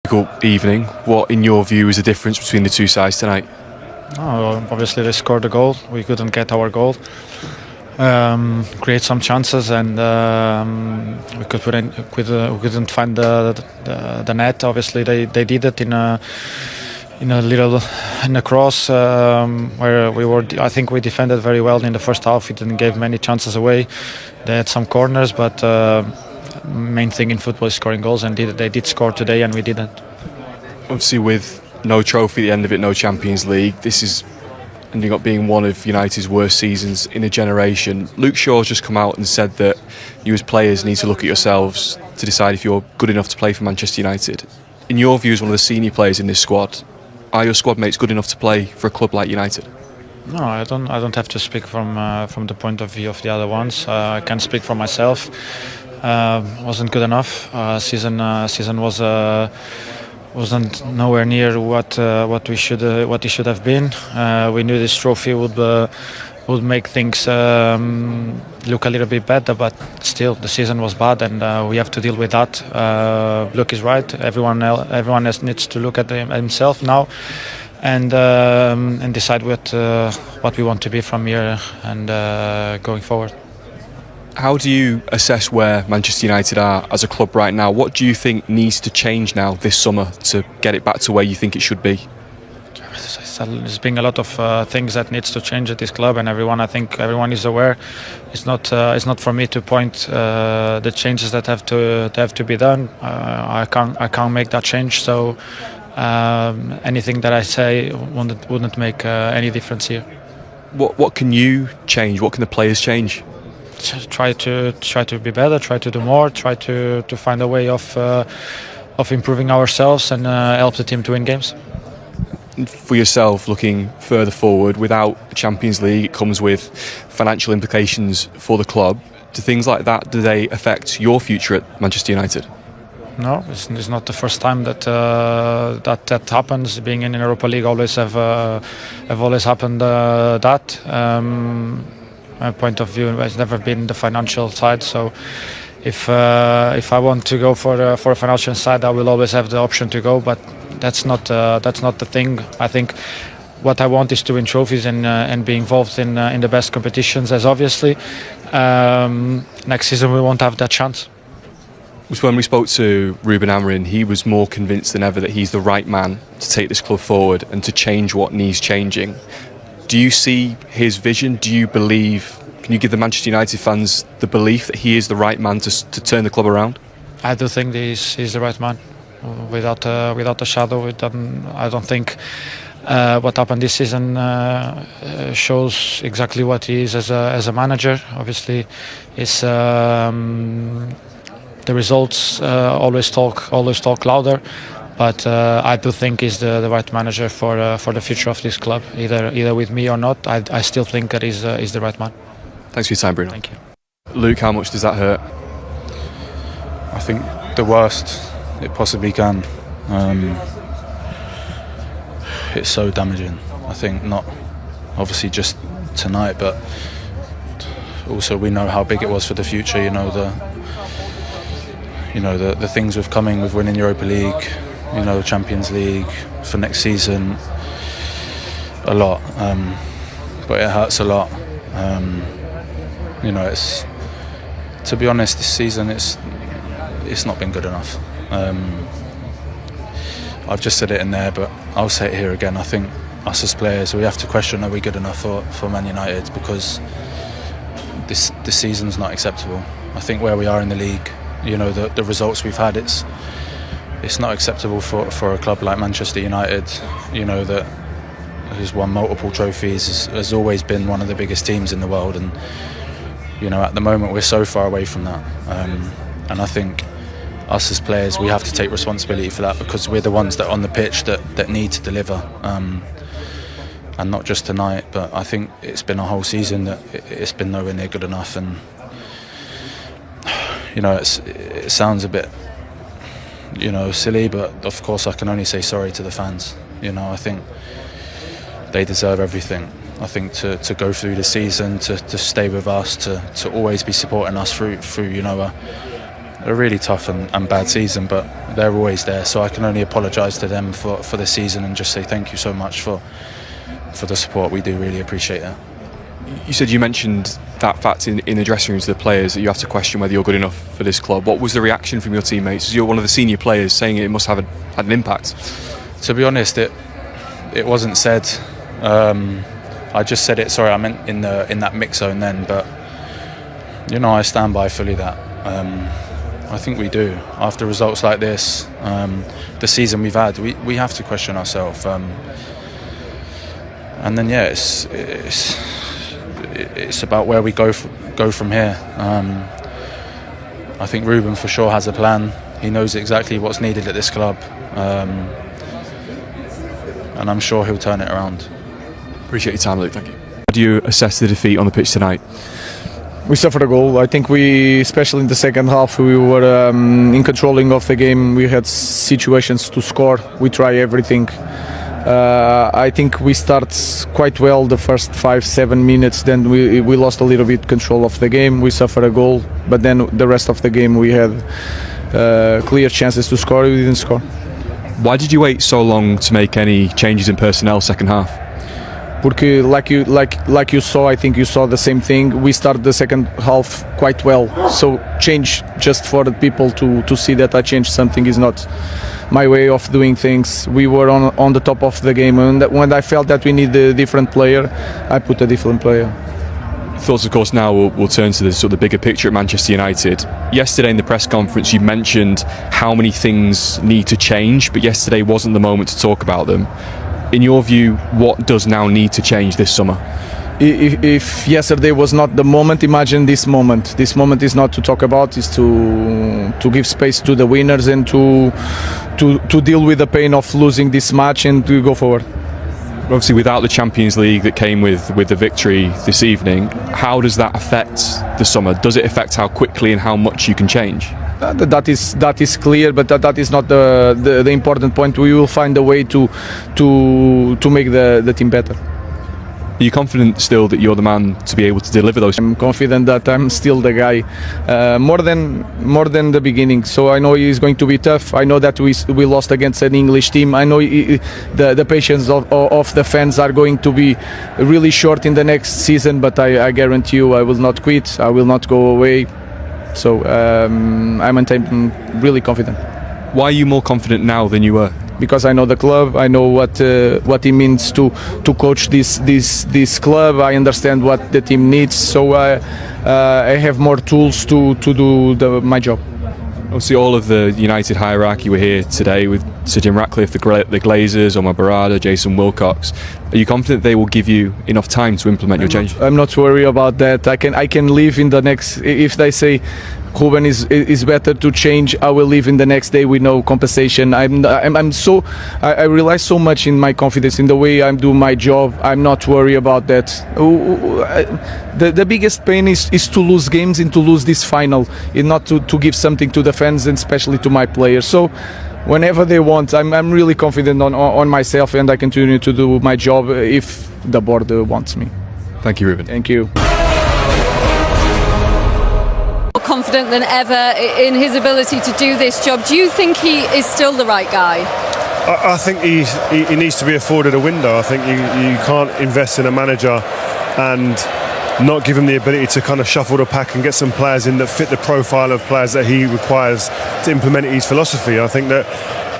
Difficult evening. What, in your view, is the difference between the two sides tonight? Obviously, they scored a goal. We couldn't get our goal. Create some chances, and we couldn't find the net. Obviously, they did it in a cross where we were. I think we defended very well in the first half. We didn't give many chances away. They had some corners, but main thing in football is scoring goals, and they did score today, and we didn't. Obviously, with no trophy at the end of it, no Champions League, this is ending up being one of United's worst seasons in a generation. Luke Shaw's just come out and said that you as players need to look at yourselves to decide if you're good enough to play for Manchester United. In your view, as one of the senior players in this squad, are your squad mates good enough to play for a club like United? No, I don't have to speak from the point of view of the other ones. I can speak for myself. Wasn't good enough. Season wasn't nowhere near what it should have been. We knew this trophy would make things look a little bit better, but still the season was bad, and we have to deal with that. Luke is right. Everyone else needs to look at himself now, and decide what we want to be from here and going forward. How do you assess where Manchester United are as a club right now? What do you think needs to change now this summer to get it back to where you think it should be? There's been a lot of things that needs to change at this club, and I think everyone is aware. It's not for me to point the changes that have to be done. I can't make that change. So anything that I say wouldn't make any difference here. What can you change? What can the players change? Try to be better, try to do more, try to find a way of improving ourselves and help the team to win games. For yourself, looking further forward, without Champions League, it comes with financial implications for the club. Do things like that, do they affect your future at Manchester United? No, it's not the first time that happens. Being in Europa League have always happened that. My point of view has never been the financial side. So if I want to go for a financial side, I will always have the option to go. But that's not the thing. I think what I want is to win trophies and be involved in the best competitions. As obviously, next season we won't have that chance. When we spoke to Rúben Amorim, he was more convinced than ever that he's the right man to take this club forward and to change what needs changing. Do you see his vision? Do you believe? Can you give the Manchester United fans the belief that he is the right man to turn the club around? I do think he's the right man. Without a shadow, I don't think what happened this season shows exactly what he is as a manager. Obviously, it's the results always talk louder. But I do think he's the right manager for the future of this club. Either with me or not, I still think that he's the right man. Thanks for your time, Bruno. Thank you. Luke, how much does that hurt? I think the worst it possibly can. It's so damaging. I think not obviously just tonight, but also we know how big it was for the future. The things with coming with winning Europa League. Champions League for next season, a lot, but it hurts a lot. It's, to be honest, this season it's not been good enough. I've just said it in there, but I'll say it here again. I think us as players, we have to question: are we good enough for Man United? Because this season's not acceptable. I think where we are in the league, the results we've had, it's not acceptable for a club like Manchester United, that has won multiple trophies, has always been one of the biggest teams in the world, and at the moment we're so far away from that. And I think us as players, we have to take responsibility for that, because we're the ones that are on the pitch that need to deliver, and not just tonight. But I think it's been a whole season that it's been nowhere near good enough, and it sounds a bit silly, but of course I can only say sorry to the fans. I think they deserve everything. I think to go through the season, to stay with us, to always be supporting us through a really tough and bad season, but they're always there. So I can only apologise to them for the season and just say thank you so much for the support. We do really appreciate that. You mentioned that fact in the dressing rooms to the players, that you have to question whether you're good enough for this club. What was the reaction from your teammates? You're one of the senior players, saying it must have had an impact. To be honest, it wasn't said. I just said it. Sorry, I meant in that mix zone then. But I stand by fully that. I think we do. After results like this, the season we've had, we have to question ourselves. And then it's about where we go from here. I think Rúben for sure has a plan. He knows exactly what's needed at this club, and I'm sure he'll turn it around. Appreciate your time, Luke. Thank you. How do you assess the defeat on the pitch tonight? We suffered a goal. I think especially in the second half, we were in controlling of the game. We had situations to score. We try everything. I think we start quite well the first 5-7 minutes. Then we lost a little bit control of the game. We suffered a goal, but then the rest of the game we had clear chances to score. We didn't score. Why did you wait so long to make any changes in personnel second half? Porque like you saw, I think you saw the same thing. We started the second half quite well, so change just for the people to see that I changed something is not my way of doing things. We were on the top of the game, and when I felt that we need a different player, I put a different player. Thoughts, of course, now we'll turn to the sort of bigger picture at Manchester United. Yesterday in the press conference you mentioned how many things need to change, but yesterday wasn't the moment to talk about them. In your view, what does now need to change this summer? If yesterday was not the moment, imagine this moment. This moment is not to talk about, is to give space to the winners and to deal with the pain of losing this match and to go forward. Obviously, without the Champions League that came with the victory this evening, how does that affect the summer? Does it affect how quickly and how much you can change? That is clear, but that is not the important point. We will find a way to make the team better. Are you confident still that you're the man to be able to deliver those? I'm confident that I'm still the guy, more than the beginning. So I know it's going to be tough. I know that we lost against an English team. I know the patience of the fans are going to be really short in the next season. But I guarantee you, I will not quit. I will not go away. So I'm really confident. Why are you more confident now than you were? Because I know the club, I know what it means to coach this club. I understand what the team needs, so I have more tools to do my job. Obviously, all of the United hierarchy were here today with Sir Jim Ratcliffe, the Glazers, Omar Barada, Jason Wilcox. Are you confident they will give you enough time to implement your change? I'm not worried about that. I can leave in the next. If they say Rúben is better to change, I will leave in the next day with no compensation. I rely so much in my confidence in the way I do my job. I'm not worried about that. The biggest pain is to lose games and to lose this final, and not to give something to the fans and especially to my players. So whenever they want, I'm really confident on myself, and I continue to do my job if the board wants me. Thank you, Rúben. Thank you. Confident than ever in his ability to do this job. Do you think he is still the right guy? I think he needs to be afforded a window. I think you can't invest in a manager and not give him the ability to kind of shuffle the pack and get some players in that fit the profile of players that he requires to implement his philosophy. I think that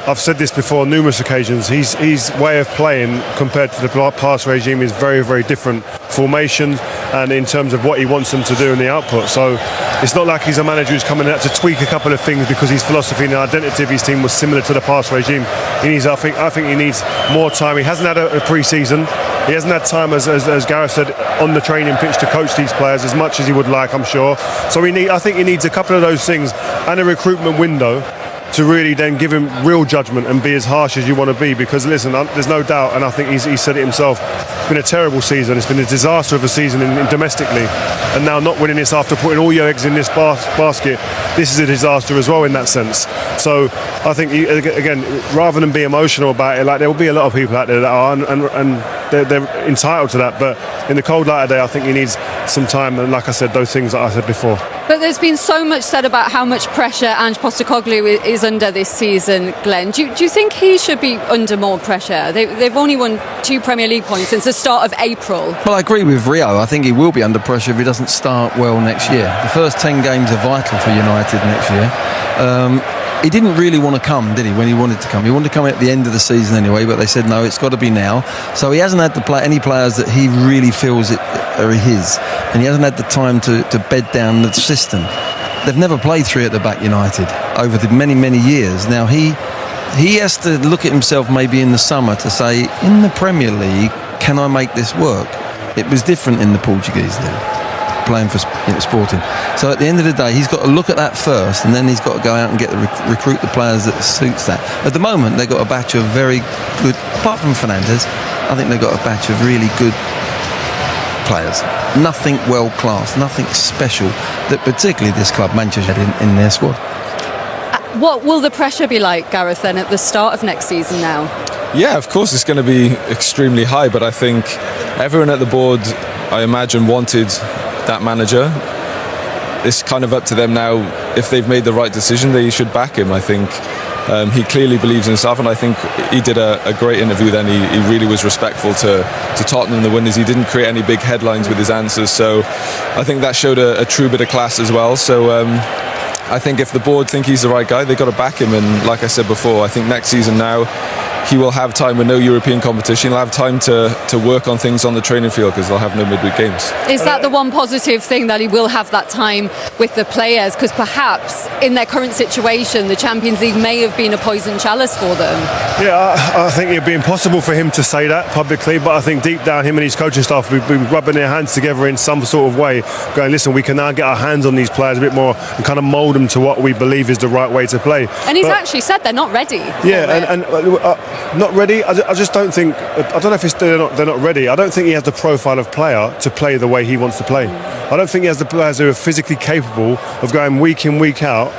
I've said this before on numerous occasions. His way of playing compared to the past regime is very, very different. Formation and in terms of what he wants them to do and the output. So it's not like he's a manager who's coming out to tweak a couple of things because his philosophy and the identity of his team was similar to the past regime. I think he needs more time. He hasn't had a pre-season. He hasn't had time, as Gareth said, on the training pitch to coach these players as much as he would like, I'm sure. So I think he needs a couple of those things and a recruitment window to really then give him real judgment and be as harsh as you want to be, because listen, there's no doubt, and I think he's said it himself, it's been a terrible season. It's been a disaster of a season domestically, and now not winning this after putting all your eggs in this basket, this is a disaster as well in that sense. So I think, again, rather than be emotional about it, like there will be a lot of people out there that are, and they're entitled to that, but in the cold light of day, I think he needs some time, and like I said, those things that I said before. But there's been so much said about how much pressure Ange Postecoglou is under this season, Glenn. Do you think he should be under more pressure? They've only won 2 Premier League points since the start of April. Well, I agree with Rio. I think he will be under pressure if he doesn't start well next year. The first 10 games are vital for United next year. He didn't really want to come, did he, when he wanted to come? He wanted to come at the end of the season anyway, but they said, no, it's got to be now. So he hasn't had to play any players that he really feels are his. And he hasn't had the time to bed down the system. They've never played 3 at the back, United, over the many, many years. Now, he has to look at himself maybe in the summer to say, in the Premier League, can I make this work? It was different in the Portuguese league, playing for Sporting. So at the end of the day, he's got to look at that first, and then he's got to go out and get recruit the players that suits that. At the moment, they've got a batch of very good, apart from Fernandes, I think they've got a batch of really good players. Nothing world class, nothing special that particularly this club, Manchester, had in their squad. What will the pressure be like, Gareth, then at the start of next season now? Yeah, of course it's going to be extremely high, but I think everyone at the board, I imagine, wanted that manager. It's kind of up to them now. If they've made the right decision, they should back him. I think he clearly believes in himself, and I think he did a great interview then. He really was respectful to Tottenham, the winners. He didn't create any big headlines with his answers, so I think that showed a true bit of class as well. So I think if the board think he's the right guy, they've got to back him, and like I said before, I think next season now he will have time with no European competition. He'll have time to work on things on the training field because they'll have no midweek games. Is that the one positive thing, that he will have that time with the players? Because perhaps in their current situation, the Champions League may have been a poison chalice for them. Yeah, I think it'd be impossible for him to say that publicly, but I think deep down him and his coaching staff will be rubbing their hands together in some sort of way, going, listen, we can now get our hands on these players a bit more and kind of mould them to what we believe is the right way to play. And he's actually said they're not ready. Yeah, and not ready. I just don't think. I don't know if they're not ready. I don't think he has the profile of player to play the way he wants to play. I don't think he has the players who are physically capable of going week in, week out,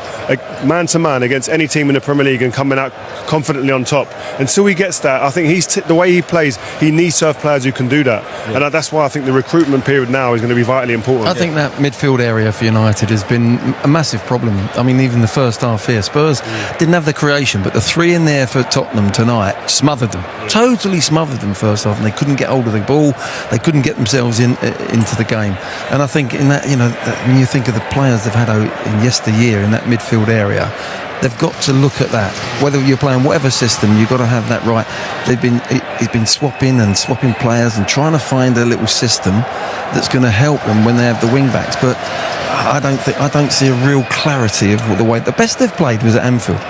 man to man against any team in the Premier League and coming out confidently on top. Until he gets that, I think the way he plays, he needs to have players who can do that. Yeah. And that's why I think the recruitment period now is going to be vitally important. I think that midfield area for United has been a massive problem. I mean, even the first half here, Spurs didn't have the creation, but the 3 in there for Tottenham tonight smothered them. Totally smothered them first half, and they couldn't get hold of the ball. They couldn't get themselves into the game. And I think in that, when you think of the players they've had in yesteryear in that midfield area, they've got to look at that. Whether you're playing whatever system, you've got to have that right. He's been swapping players and trying to find a little system that's going to help them when they have the wing backs. But I don't see a real clarity of the way. The best they've played was at Anfield.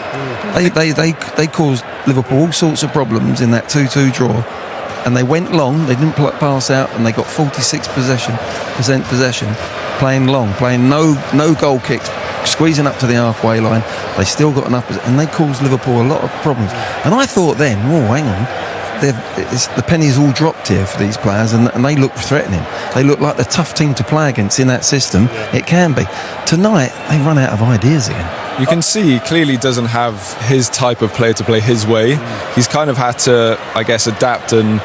They caused Liverpool all sorts of problems in that 2-2 draw, and they went long. They didn't pass out, and they got 46% possession, playing long, playing no goal kicks, squeezing up to the halfway line. They still got enough, and they caused Liverpool a lot of problems. And I thought then, hang on, the pennies all dropped here for these players, and they look threatening. They look like the tough team to play against in that system. It can be. Tonight, they run out of ideas again. You can see he clearly doesn't have his type of player to play his way. He's kind of had to, I guess, adapt and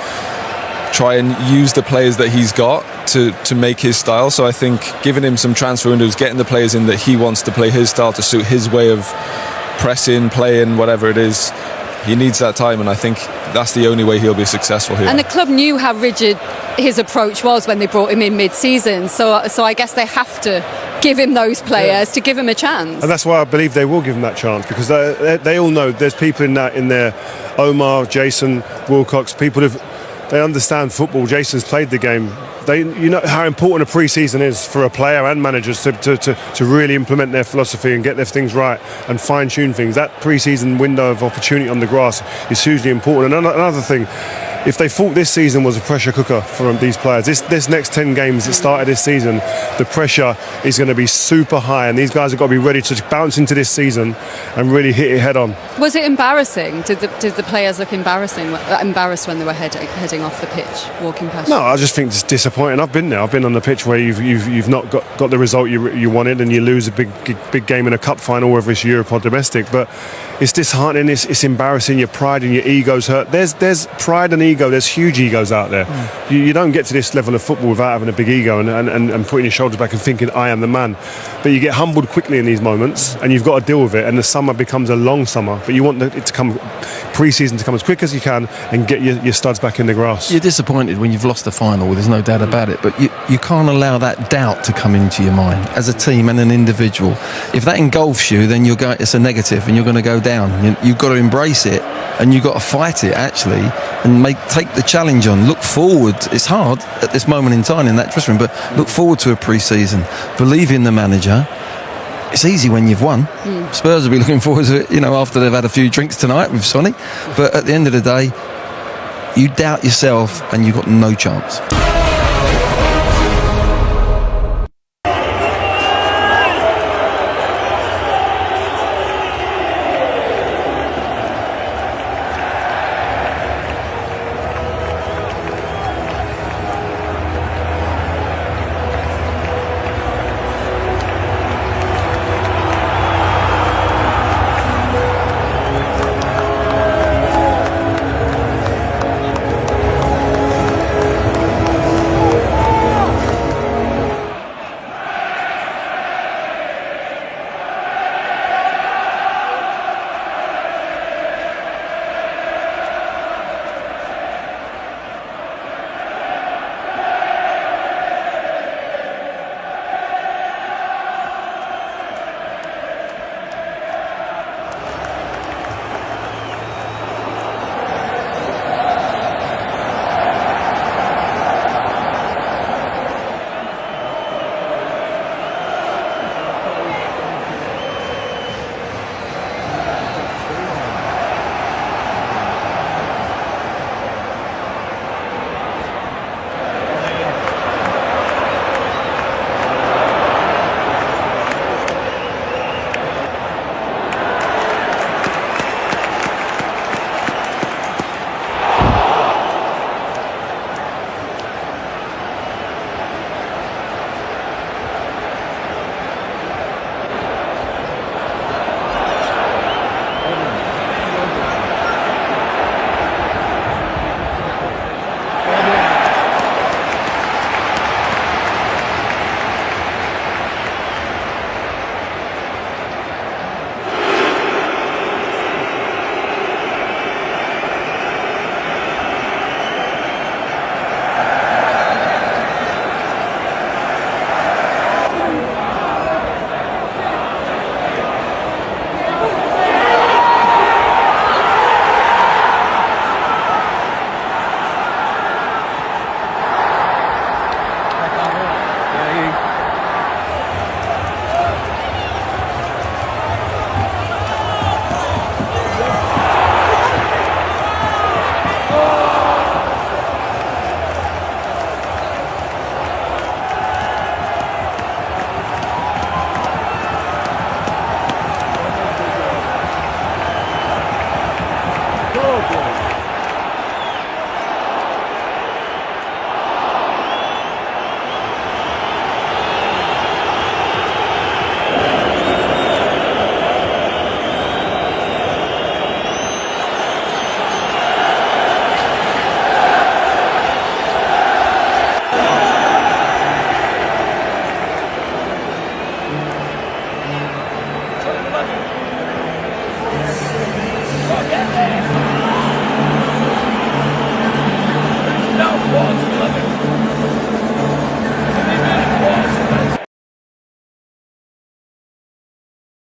try and use the players that he's got to make his style. So I think giving him some transfer windows, getting the players in that he wants to play his style to suit his way of pressing, playing, whatever it is, he needs that time, and I think that's the only way he'll be successful here. And the club knew how rigid his approach was when they brought him in mid-season, so I guess they have to give him those players to give him a chance. And that's why I believe they will give him that chance, because they all know there's people in there, Omar, Jason, Wilcox, people they understand football. Jason's played the game. You know how important a pre-season is for a player and managers to really implement their philosophy and get their things right and fine-tune things. That pre-season window of opportunity on the grass is hugely important. And another thing, if they thought this season was a pressure cooker for these players, this next 10 games that started this season, the pressure is going to be super high, and these guys have got to be ready to bounce into this season and really hit it head on. Was it embarrassing? Did the players look embarrassed when they were heading off the pitch, walking past? No, I just think it's disappointing. I've been there. I've been on the pitch where you've not got the result you wanted, and you lose a big game in a cup final, whether it's Europe or domestic. But it's disheartening. It's embarrassing. Your pride and your ego's hurt. There's pride and ego. There's huge egos out there. You don't get to this level of football without having a big ego and putting your shoulders back and thinking I am the man. But you get humbled quickly in these moments, and you've got to deal with it. And the summer becomes a long summer. But you want it to come, pre-season to come as quick as you can, and get your studs back in the grass. You're disappointed when you've lost the final. There's no doubt about it. But you can't allow that doubt to come into your mind as a team and an individual. If that engulfs you, then it's a negative, and you're going to go down. You've got to embrace it, and you've got to fight it actually, and take the challenge on. Look forward. It's hard at this moment in time in that dressing room, but look forward to a pre-season. Believe in the manager. It's easy when you've won. Spurs will be looking forward to it, after they've had a few drinks tonight with Sonny. But at the end of the day, you doubt yourself and you've got no chance.